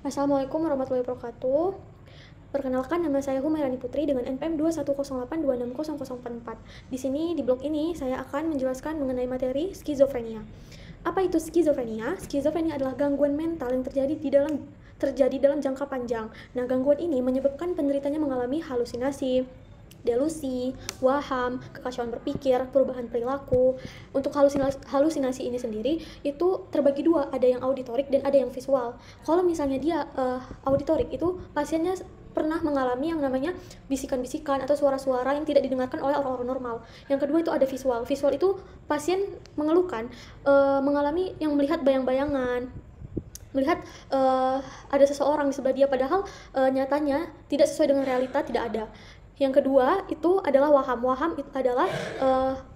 Assalamualaikum warahmatullahi wabarakatuh. Perkenalkan, nama saya Humairani Putri dengan NPM 21082600044. Di sini di blog ini saya akan menjelaskan mengenai materi skizofrenia. Apa itu skizofrenia? Skizofrenia adalah gangguan mental yang terjadi dalam jangka panjang. Nah, gangguan ini menyebabkan penderitanya mengalami halusinasi, delusi, waham, kekacauan berpikir, perubahan perilaku. Untuk halusinasi ini sendiri itu terbagi dua, ada yang auditorik dan ada yang visual. Kalau misalnya dia auditorik, itu pasiennya pernah mengalami yang namanya bisikan-bisikan atau suara-suara yang tidak didengarkan oleh orang-orang normal. Yang kedua itu ada visual. Visual itu pasien mengeluhkan mengalami yang melihat bayang-bayangan, melihat ada seseorang di sebelah dia, padahal nyatanya tidak sesuai dengan realita, tidak ada. Yang kedua itu adalah waham. Waham itu adalah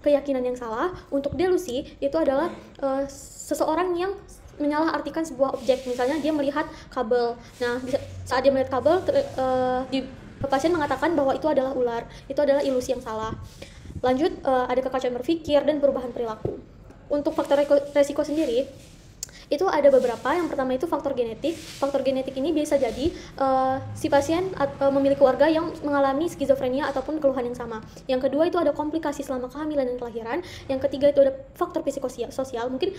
keyakinan yang salah. Untuk delusi itu adalah seseorang yang menyalahartikan sebuah objek. Misalnya dia melihat kabel. Nah, saat dia melihat kabel, pasien mengatakan bahwa itu adalah ular. Itu adalah ilusi yang salah. Lanjut, ada kekacauan berpikir dan perubahan perilaku. Untuk faktor resiko sendiri, itu ada beberapa. Yang pertama itu faktor genetik. Faktor genetik ini bisa jadi si pasien memiliki keluarga yang mengalami skizofrenia ataupun keluhan yang sama. Yang kedua itu ada komplikasi selama kehamilan dan kelahiran. Yang ketiga itu ada faktor psikososial. Mungkin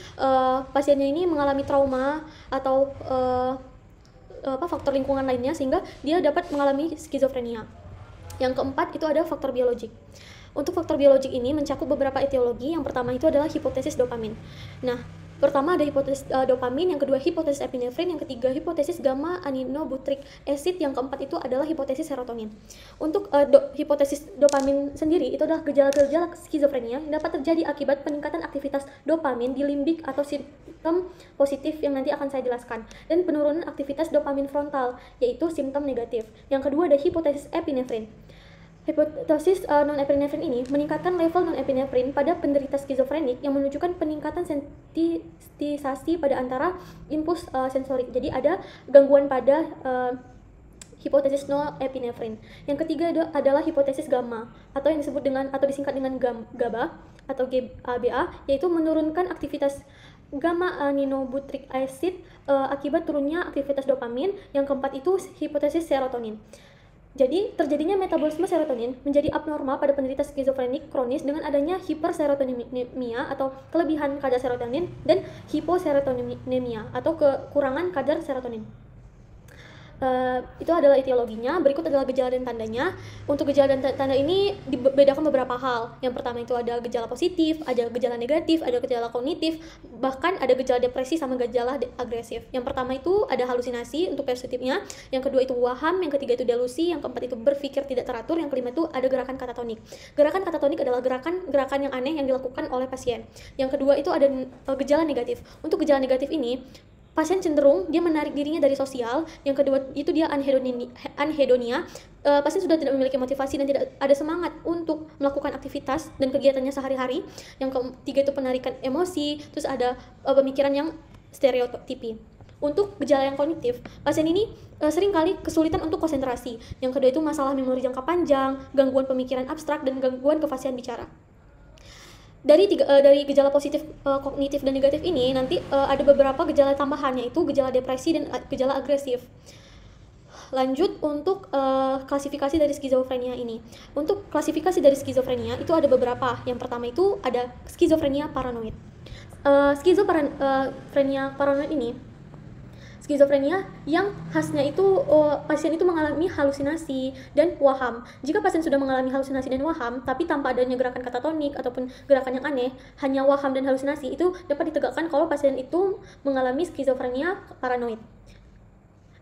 pasiennya ini mengalami trauma atau faktor lingkungan lainnya sehingga dia dapat mengalami skizofrenia. Yang keempat itu ada faktor biologik. Untuk faktor biologik ini mencakup beberapa etiologi. Yang pertama itu adalah hipotesis dopamin. Nah, pertama ada hipotesis dopamin, yang kedua hipotesis epinefrin, yang ketiga hipotesis gamma aminobutyric acid, yang keempat itu adalah hipotesis serotonin. Untuk hipotesis dopamin sendiri itu adalah gejala-gejala skizofrenia yang dapat terjadi akibat peningkatan aktivitas dopamin di limbik atau simptom positif yang nanti akan saya jelaskan, dan penurunan aktivitas dopamin frontal yaitu simptom negatif. Yang kedua ada hipotesis epinefrin. Hipotesis non-epinefrin ini meningkatkan level non-epinefrin pada penderita skizofrenik yang menunjukkan peningkatan sensitisasi pada antara impuls sensorik. Jadi ada gangguan pada hipotesis non-epinefrin. Yang ketiga adalah hipotesis gamma atau yang disebut dengan atau disingkat dengan GABA atau GABA, yaitu menurunkan aktivitas gamma aminobutyric acid akibat turunnya aktivitas dopamin. Yang keempat itu hipotesis serotonin. Jadi, terjadinya metabolisme serotonin menjadi abnormal pada penderita skizofrenik kronis dengan adanya hiperserotoninemia atau kelebihan kadar serotonin dan hiposerotoninemia atau kekurangan kadar serotonin. Itu adalah etiologinya. Berikut adalah gejala dan tandanya. Untuk gejala dan tanda ini dibedakan beberapa hal. Yang pertama itu ada gejala positif, ada gejala negatif, ada gejala kognitif, bahkan ada gejala depresi sama gejala agresif. Yang pertama itu ada halusinasi untuk positifnya, yang kedua itu waham, yang ketiga itu delusi, yang keempat itu berpikir tidak teratur, yang kelima itu ada gerakan katatonik. Gerakan katatonik adalah gerakan yang aneh yang dilakukan oleh pasien. Yang kedua itu ada gejala negatif. Untuk gejala negatif ini, pasien cenderung dia menarik dirinya dari sosial. Yang kedua itu dia anhedonia. Pasien sudah tidak memiliki motivasi dan tidak ada semangat untuk melakukan aktivitas dan kegiatannya sehari-hari. Yang ketiga itu penarikan emosi. Terus ada pemikiran yang stereotipi. Untuk gejala yang kognitif, pasien ini seringkali kesulitan untuk konsentrasi. Yang kedua itu masalah memori jangka panjang, gangguan pemikiran abstrak, dan gangguan kefasihan bicara. Dari gejala positif, kognitif, dan negatif ini nanti ada beberapa gejala tambahan, yaitu gejala depresi dan gejala agresif. Lanjut untuk klasifikasi dari skizofrenia ini. Untuk klasifikasi dari skizofrenia itu ada beberapa. Yang pertama itu ada skizofrenia paranoid. Skizofrenia paranoid ini skizofrenia yang khasnya itu pasien itu mengalami halusinasi dan waham. Jika pasien sudah mengalami halusinasi dan waham tapi tanpa adanya gerakan katatonik ataupun gerakan yang aneh, hanya waham dan halusinasi, itu dapat ditegakkan kalau pasien itu mengalami skizofrenia paranoid.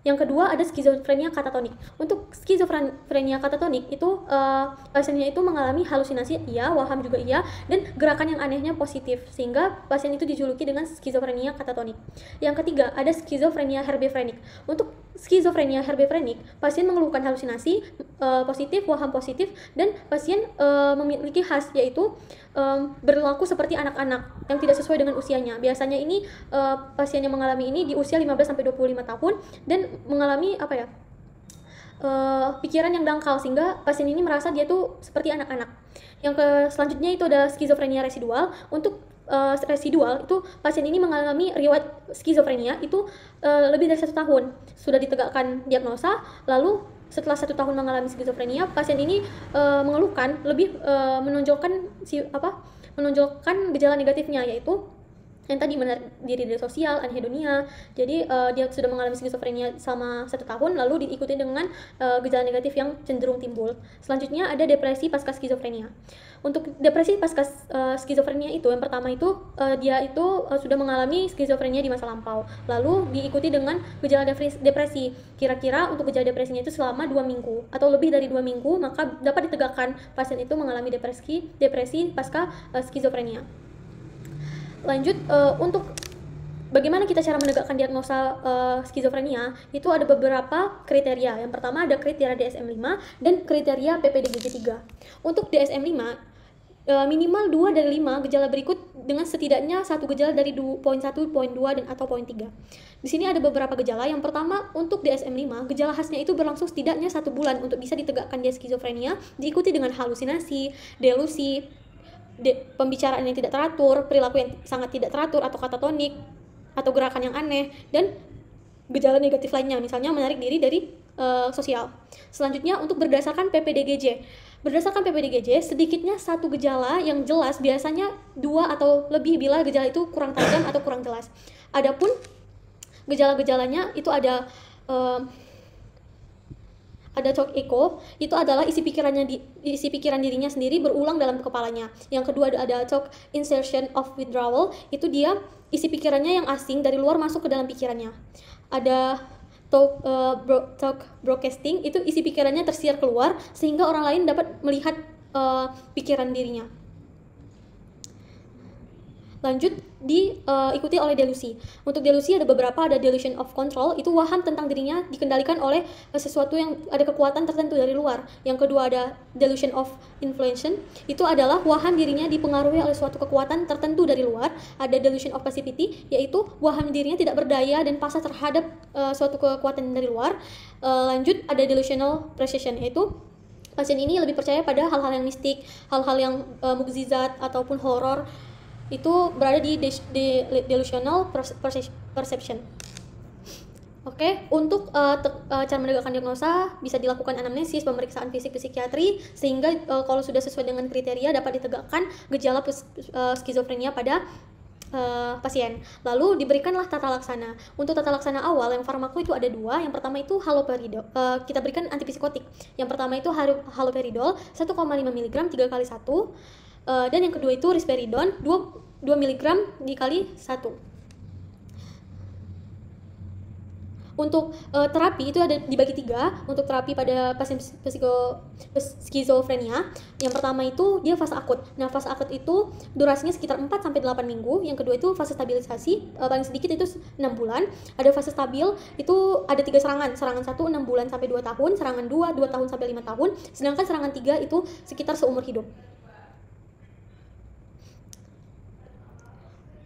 Yang kedua ada skizofrenia katatonik. Untuk skizofrenia katatonik itu pasiennya itu mengalami halusinasi iya, waham juga iya, dan gerakan yang anehnya positif, sehingga pasien itu dijuluki dengan skizofrenia katatonik. Yang ketiga ada skizofrenia herbefrenik. Untuk skizofrenia herbefrenik, pasien mengeluhkan halusinasi positif, waham positif, dan pasien memiliki khas yaitu berlaku seperti anak-anak yang tidak sesuai dengan usianya. Biasanya ini pasien yang mengalami ini di usia 15-25 tahun dan mengalami pikiran yang dangkal, sehingga pasien ini merasa dia tuh seperti anak-anak. Yang selanjutnya itu ada skizofrenia residual. Untuk residual, itu pasien ini mengalami riwayat skizofrenia itu lebih dari 1 tahun sudah ditegakkan diagnosa. Lalu setelah 1 tahun mengalami skizofrenia, pasien ini mengeluhkan lebih menonjolkan gejala negatifnya, yaitu yang tadi menarik diri dari sosial, anhedonia. Jadi dia sudah mengalami skizofrenia selama 1 tahun, lalu diikuti dengan gejala negatif yang cenderung timbul. Selanjutnya ada depresi pasca skizofrenia. Untuk depresi pasca skizofrenia itu, yang pertama itu dia itu sudah mengalami skizofrenia di masa lampau, lalu diikuti dengan gejala depresi. Kira-kira untuk gejala depresinya itu selama 2 minggu atau lebih dari 2 minggu, maka dapat ditegakkan pasien itu mengalami depresi pasca skizofrenia. Lanjut, untuk bagaimana kita cara menegakkan diagnosa skizofrenia, itu ada beberapa kriteria. Yang pertama ada kriteria DSM-5 dan kriteria PPDGJ-3. Untuk DSM-5, minimal 2 dari 5 gejala berikut dengan setidaknya 1 gejala dari poin 1, poin 2, dan atau poin 3. Di sini ada beberapa gejala. Yang pertama, untuk DSM-5, gejala khasnya itu berlangsung setidaknya 1 bulan untuk bisa ditegakkan dia skizofrenia, diikuti dengan halusinasi, delusi, pembicaraan yang tidak teratur, perilaku yang sangat tidak teratur atau katatonik, atau gerakan yang aneh, dan gejala negatif lainnya, misalnya menarik diri dari sosial. Selanjutnya, untuk berdasarkan PPDGJ. Berdasarkan PPDGJ, sedikitnya 1 gejala yang jelas, biasanya 2 atau lebih bila gejala itu kurang tajam atau kurang jelas. Adapun gejala-gejalanya itu ada shock echo, itu adalah isi pikiran dirinya sendiri berulang dalam kepalanya. Yang kedua ada shock insertion of withdrawal, itu dia isi pikirannya yang asing dari luar masuk ke dalam pikirannya. Ada talk broadcasting, itu isi pikirannya tersiar keluar sehingga orang lain dapat melihat pikiran dirinya. Lanjut, diikuti oleh delusi. Untuk delusi ada beberapa, ada delusion of control, itu waham tentang dirinya dikendalikan oleh sesuatu yang ada kekuatan tertentu dari luar. Yang kedua ada delusion of influence, itu adalah waham dirinya dipengaruhi oleh suatu kekuatan tertentu dari luar. Ada delusion of passivity, yaitu waham dirinya tidak berdaya dan pasrah terhadap suatu kekuatan dari luar. Lanjut, ada delusional precision, yaitu pasien ini lebih percaya pada hal-hal yang mistik, hal-hal yang mukjizat ataupun horor. Itu berada di delusional perception. Oke, untuk cara menegakkan diagnosa bisa dilakukan anamnesis, pemeriksaan fisik psikiatri, sehingga kalau sudah sesuai dengan kriteria dapat ditegakkan gejala skizofrenia pada pasien. Lalu diberikanlah tata laksana. Untuk tata laksana awal, yang farmako itu ada 2. Yang pertama itu haloperidol. Kita berikan antipsikotik. Yang pertama itu haloperidol 1,5 mg 3 kali 1. Dan yang kedua itu risperidon 2 mg dikali 1. Untuk terapi itu ada dibagi 3. Untuk terapi pada pasien skizofrenia, yang pertama itu dia fase akut. Nah, fase akut itu durasinya sekitar 4-8 minggu. Yang kedua itu fase stabilisasi, paling sedikit itu 6 bulan. Ada fase stabil, itu ada 3 serangan. Serangan 1 6 bulan sampai 2 tahun, serangan 2 tahun sampai 5 tahun, sedangkan serangan 3 itu sekitar seumur hidup.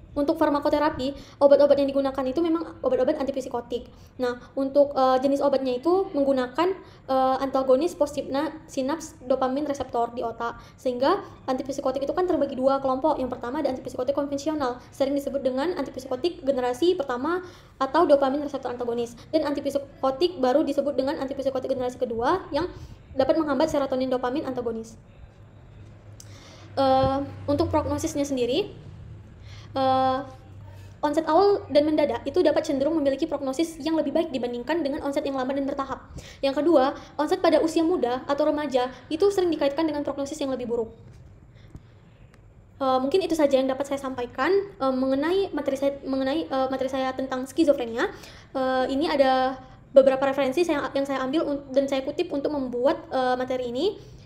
Untuk farmakoterapi, obat-obat yang digunakan itu memang obat-obat antipsikotik. Nah, untuk jenis obatnya itu menggunakan antagonis postsinaps dopamin reseptor di otak. Sehingga antipsikotik itu kan terbagi 2 kelompok. Yang pertama ada antipsikotik konvensional, sering disebut dengan antipsikotik generasi pertama atau dopamin reseptor antagonis. Dan antipsikotik baru disebut dengan antipsikotik generasi kedua yang dapat menghambat serotonin dopamin antagonis. Untuk prognosisnya sendiri, onset awal dan mendadak itu dapat cenderung memiliki prognosis yang lebih baik dibandingkan dengan onset yang lambat dan bertahap. Yang kedua, onset pada usia muda atau remaja itu sering dikaitkan dengan prognosis yang lebih buruk. Mungkin itu saja yang dapat saya sampaikan mengenai materi saya tentang skizofrenia. Ini ada beberapa referensi yang saya ambil dan saya kutip untuk membuat materi ini.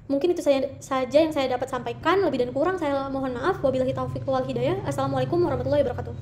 Mungkin itu saja yang saya dapat sampaikan. Lebih dan kurang saya mohon maaf. Wabillahi taufiq wal hidayah. Assalamualaikum warahmatullahi wabarakatuh.